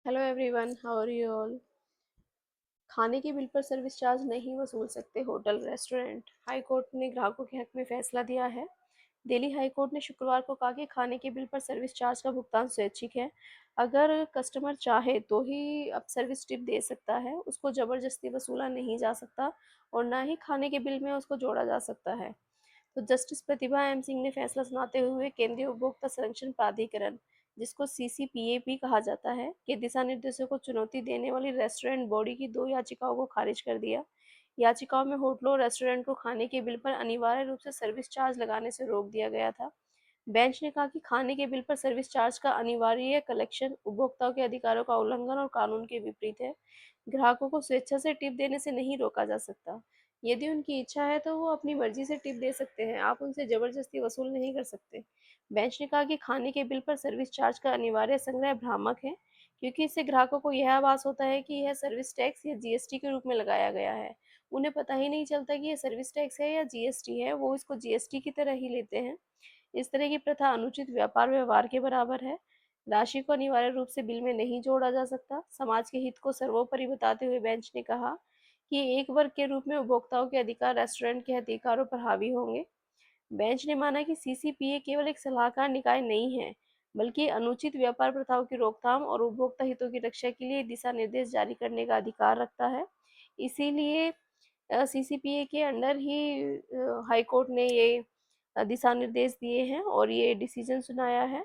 Hello everyone, how are you all. खाने के bill पर सर्विस चार्ज नहीं वसूल सकते होटल रेस्टोरेंट। हाई कोर्ट ने ग्राहकों के हक में फैसला दिया है। दिल्ली हाई कोर्ट ने शुक्रवार को कहा कि खाने के बिल पर सर्विस चार्ज का भुगतान स्वैच्छिक है। अगर कस्टमर चाहे तो ही अब सर्विस टिप दे सकता है, उसको जबरदस्ती वसूला नहीं जा सकता और ना ही खाने के बिल में उसको जोड़ा जा सकता है। तो जस्टिस प्रतिभा एम सिंह ने फैसला सुनाते हुए केंद्रीय उपभोक्ता संरक्षण प्राधिकरण, जिसको सीसीपीए भी कहा जाता है, के दिशा निर्देशों को चुनौती देने वाली रेस्टोरेंट बॉडी की 2 याचिकाओं को खारिज कर दिया। याचिकाओं में होटलों और रेस्टोरेंट को खाने के बिल पर अनिवार्य रूप से सर्विस चार्ज लगाने से रोक दिया गया था। बेंच ने कहा कि खाने के बिल पर सर्विस चार्ज का अनिवार्य कलेक्शन उपभोक्ताओं के अधिकारों का उल्लंघन और कानून के विपरीत है। ग्राहकों को स्वेच्छा से टिप देने से नहीं रोका जा सकता। यदि उनकी इच्छा है तो वो अपनी मर्जी से टिप दे सकते हैं, आप उनसे जबरदस्ती वसूल नहीं कर सकते। बेंच ने कहा कि खाने के बिल पर सर्विस चार्ज का अनिवार्य संग्रह भ्रामक है, क्योंकि इससे ग्राहकों को यह आभास होता है कि यह सर्विस टैक्स या जीएसटी के रूप में लगाया गया है। उन्हें पता ही नहीं चलता कि यह सर्विस टैक्स है या जीएसटी है, वो इसको जीएसटी की तरह ही लेते हैं। इस तरह की प्रथा अनुचित व्यापार व्यवहार के बराबर है। राशि को अनिवार्य रूप से बिल में नहीं जोड़ा जा सकता। समाज के हित को सर्वोपरि बताते हुए बेंच ने कहा कि एक वर्ग के रूप में उपभोक्ताओं के अधिकार रेस्टोरेंट के अधिकारों पर हावी होंगे। बेंच ने माना कि सीसीपीए केवल एक सलाहकार निकाय नहीं है, बल्कि अनुचित व्यापार प्रथाओं की रोकथाम और उपभोक्ता हितों की रक्षा के लिए दिशा निर्देश जारी करने का अधिकार रखता है। इसीलिए सीसीपीए के अंडर ही हाई कोर्ट ने ये दिशा निर्देश दिए हैं और ये डिसीजन सुनाया है।